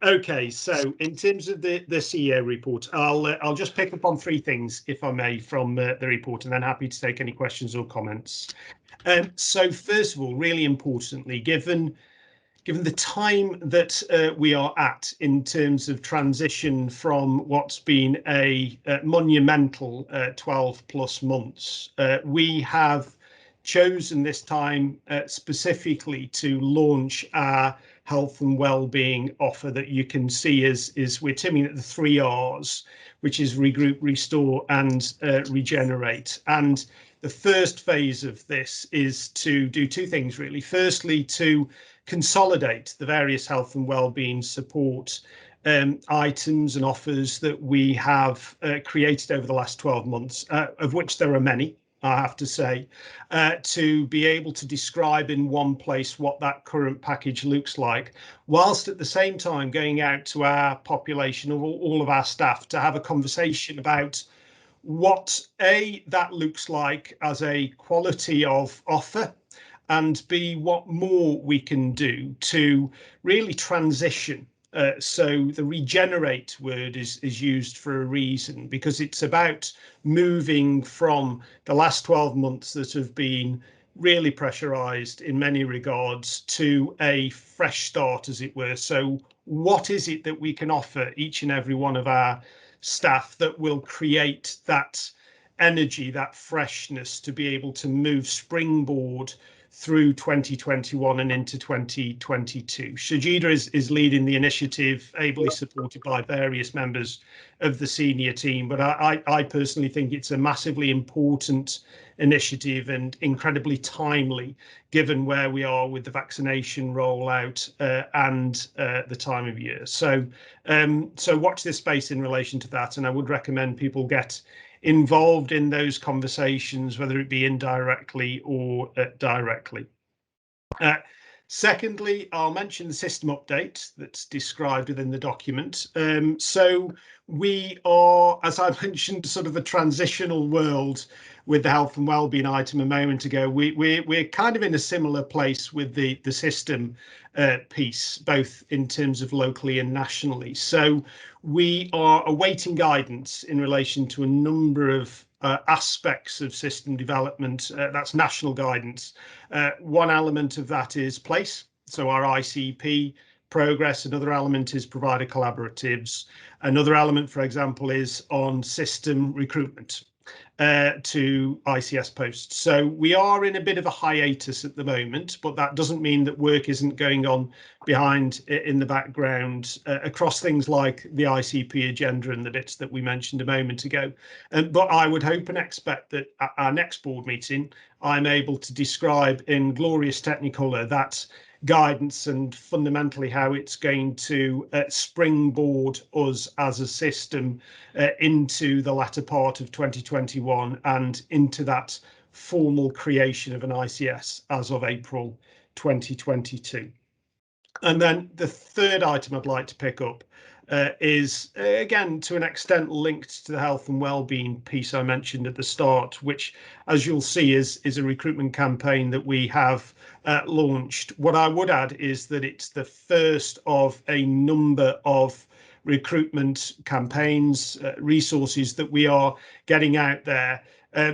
Okay, so in terms of the CEO report, I'll just pick up on three things, if I may, from the report, and then happy to take any questions or comments. So first of all, really importantly, given the time that we are at in terms of transition from what's been a monumental 12 plus months, we have chosen this time specifically to launch our health and well-being offer that you can see is we're terming it the 3 R's, which is Regroup, Restore and Regenerate. And the first phase of this is to do two things, really. Firstly, to consolidate the various health and well-being support items and offers that we have created over the last 12 months, of which there are many, I have to say, to be able to describe in one place what that current package looks like, whilst at the same time going out to our population of all of our staff to have a conversation about what that looks like as a quality of offer, and B, what more we can do to really transition. So the regenerate word is used for a reason, because it's about moving from the last 12 months that have been really pressurized in many regards to a fresh start, as it were. So what is it that we can offer each and every one of our staff that will create that energy, that freshness to be able to move springboard through 2021 and into 2022. Shajida is leading the initiative, ably supported by various members of the senior team. But I personally think it's a massively important initiative and incredibly timely, given where we are with the vaccination rollout and the time of year. So watch this space in relation to that. And I would recommend people get involved in those conversations, whether it be indirectly or directly. Secondly, I'll mention the system update that's described within the document. So we are, as I mentioned, sort of a transitional world with the health and wellbeing item a moment ago. We're kind of in a similar place with the system piece, both in terms of locally and nationally. So we are awaiting guidance in relation to a number of aspects of system development. That's national guidance. One element of that is place, so our ICP progress. Another element is provider collaboratives. Another element, for example, is on system recruitment to ICS posts. So we are in a bit of a hiatus at the moment, but that doesn't mean that work isn't going on behind in the background across things like the ICP agenda and the bits that we mentioned a moment ago. But I would hope and expect that at our next board meeting, I'm able to describe in glorious technicolor that guidance and fundamentally how it's going to springboard us as a system into the latter part of 2021 and into that formal creation of an ICS as of April 2022. And then the third item I'd like to pick up is, again, to an extent linked to the health and wellbeing piece I mentioned at the start, which, as you'll see, is a recruitment campaign that we have launched. What I would add is that it's the first of a number of recruitment campaigns, resources that we are getting out there.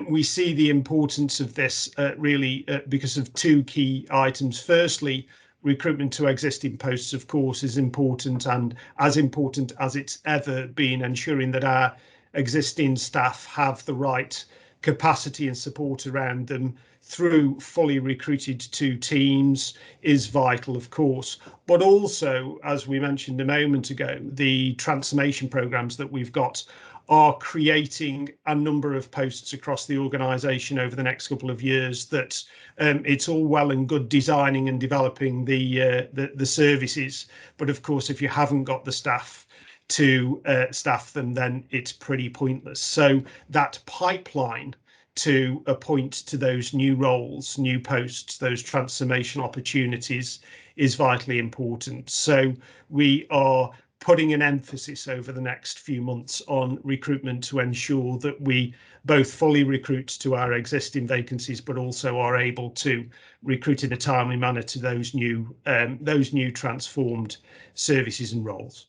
We see the importance of this really because of two key items. Firstly, recruitment to existing posts, of course, is important, and as important as it's ever been, ensuring that our existing staff have the right capacity and support around them through fully recruited to teams is vital, of course. But also, as we mentioned a moment ago, the transformation programs that we've got are creating a number of posts across the organisation over the next couple of years that it's all well and good designing and developing the services, but of course if you haven't got the staff to staff them, then it's pretty pointless. So that pipeline to appoint to those new roles, new posts, those transformation opportunities is vitally important. So we are putting an emphasis over the next few months on recruitment to ensure that we both fully recruit to our existing vacancies, but also are able to recruit in a timely manner to those new transformed services and roles.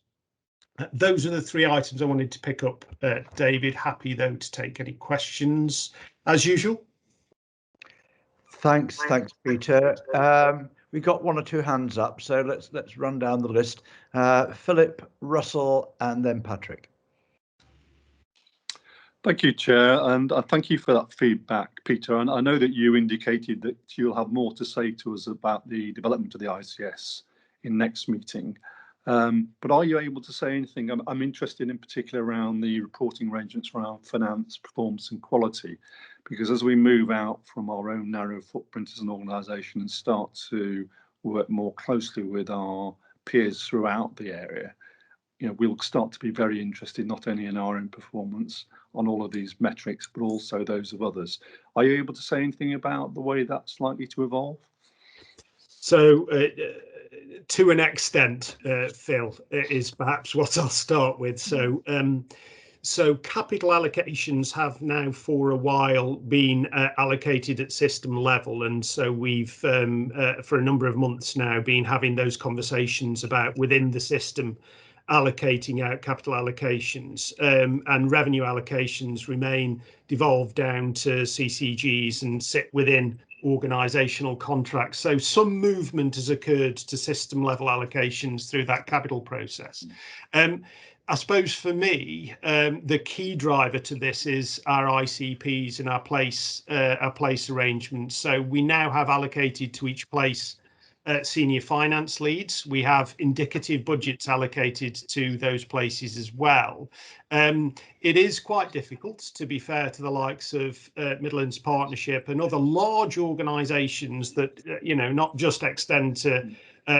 Those are the three items I wanted to pick up, David. Happy though to take any questions as usual. Thanks, Peter. We've got one or two hands up, so let's run down the list. Philip, Russell, and then Patrick. Thank you, Chair, and thank you for that feedback, Peter. And I know that you indicated that you'll have more to say to us about the development of the ICS in next meeting. But are you able to say anything? I'm interested in particular around the reporting arrangements around finance, performance and quality, because as we move out from our own narrow footprint as an organisation and start to work more closely with our peers throughout the area, we'll start to be very interested not only in our own performance on all of these metrics, but also those of others. Are you able to say anything about the way that's likely to evolve? So to an extent, Phil, is perhaps what I'll start with. So capital allocations have now for a while been allocated at system level, and so we've for a number of months now been having those conversations about within the system allocating out capital allocations, and revenue allocations remain devolved down to CCGs and sit within organisational contracts. So some movement has occurred to system level allocations through that capital process. I suppose for me, the key driver to this is our ICPs and our place arrangements. So we now have allocated to each place senior finance leads. We have indicative budgets allocated to those places as well. It is quite difficult, to be fair to the likes of Midlands Partnership and other large organisations that not just extend to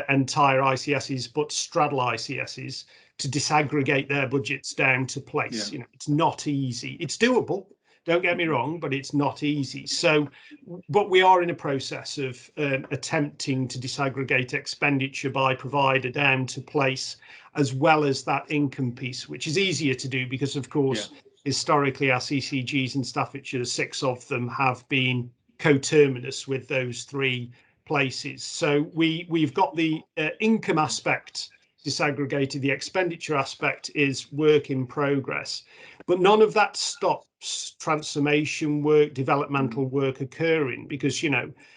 entire ICSs but straddle ICSs, to disaggregate their budgets down to place. It's not easy. It's doable, don't get me wrong, but it's not easy. So, but we are in a process of attempting to disaggregate expenditure by provider down to place, as well as that income piece, which is easier to do because, of course, historically our CCGs in Staffordshire, 6 of them have been coterminous with those 3 places. So we've got the income aspect disaggregated. The expenditure aspect is work in progress, but none of that stops transformation work, developmental work occurring, because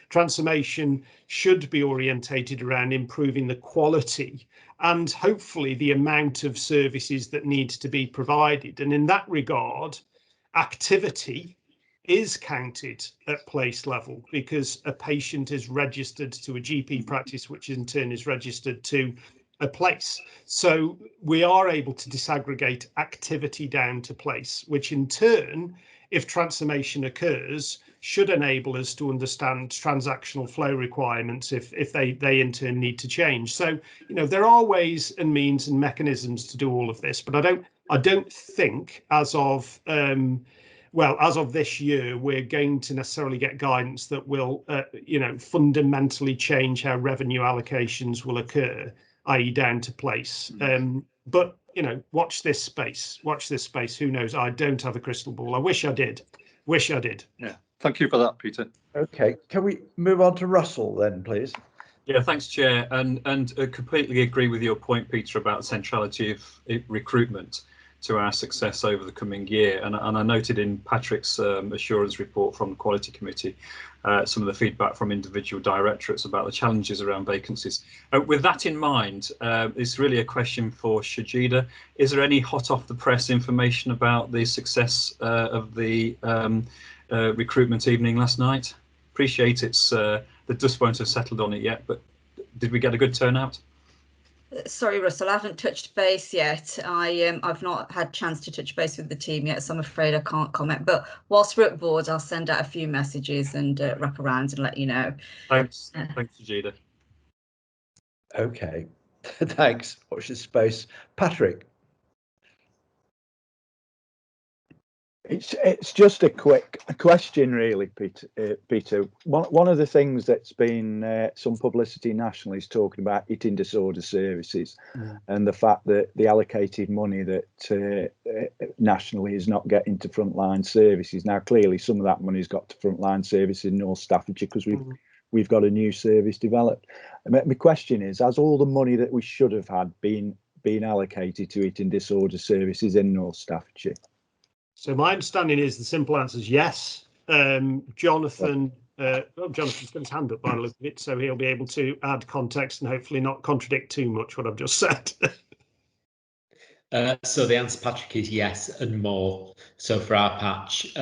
transformation should be orientated around improving the quality and hopefully the amount of services that need to be provided. And in that regard, activity is counted at place level because a patient is registered to a GP practice, which in turn is registered to a place. So we are able to disaggregate activity down to place, which in turn, if transformation occurs, should enable us to understand transactional flow requirements if they in turn need to change. So there are ways and means and mechanisms to do all of this, but I don't think as of this year we're going to necessarily get guidance that will fundamentally change how revenue allocations will occur, i.e. down to place. But watch this space. Who knows? I don't have a crystal ball. I wish I did. Yeah, thank you for that, Peter. Okay, can we move on to Russell then, please? Yeah, thanks, Chair, and completely agree with your point, Peter, about the centrality of recruitment to our success over the coming year. And I noted in Patrick's assurance report from the Quality Committee some of the feedback from individual directorates about the challenges around vacancies. With that in mind, it's really a question for Shajida. Is there any hot off the press information about the success of the recruitment evening last night? Appreciate the dust won't have settled on it yet, but did we get a good turnout? Sorry, Russell, I haven't touched base yet. I've not had a chance to touch base with the team yet, so I'm afraid I can't comment. But whilst we're at board, I'll send out a few messages and wrap around and let you know. Thanks, Jada. Okay, thanks. Watch this space. Patrick. It's just a quick question, really, Peter. One of the things that's been some publicity nationally is talking about eating disorder services, and the fact that the allocated money that nationally is not getting to frontline services. Now, clearly, some of that money's got to frontline services in North Staffordshire because we've got a new service developed. My question is: has all the money that we should have had been allocated to eating disorder services in North Staffordshire? So my understanding is the simple answer is yes. Jonathan, Jonathan's got his hand up by the look of it, so he'll be able to add context and hopefully not contradict too much what I've just said. So the answer, Patrick, is yes and more. So for our patch,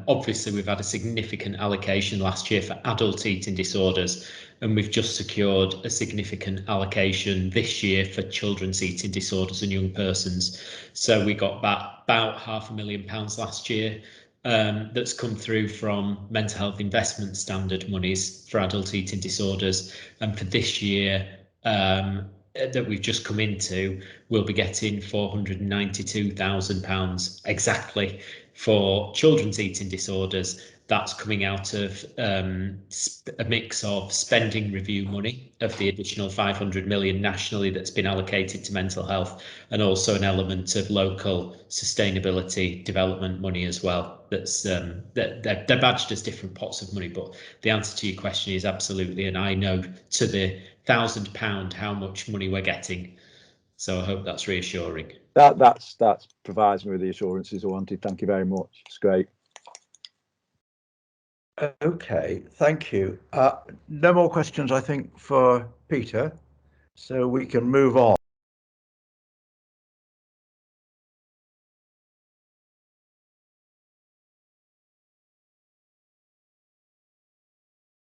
obviously we've had a significant allocation last year for adult eating disorders, and we've just secured a significant allocation this year for children's eating disorders and young persons. So we got about £500,000 last year that's come through from mental health investment standard monies for adult eating disorders, and for this year that we've just come into, we'll be getting £492,000 exactly for children's eating disorders. That's coming out of a mix of spending review money of the additional 500 million nationally that's been allocated to mental health, and also an element of local sustainability development money as well. That's they're badged as different pots of money, but the answer to your question is absolutely, and I know to the £1,000 how much money we're getting. So I hope that's reassuring. That provides me with the assurances I wanted. Thank you very much. It's great. Okay, thank you. No more questions, I think, for Peter, so we can move on.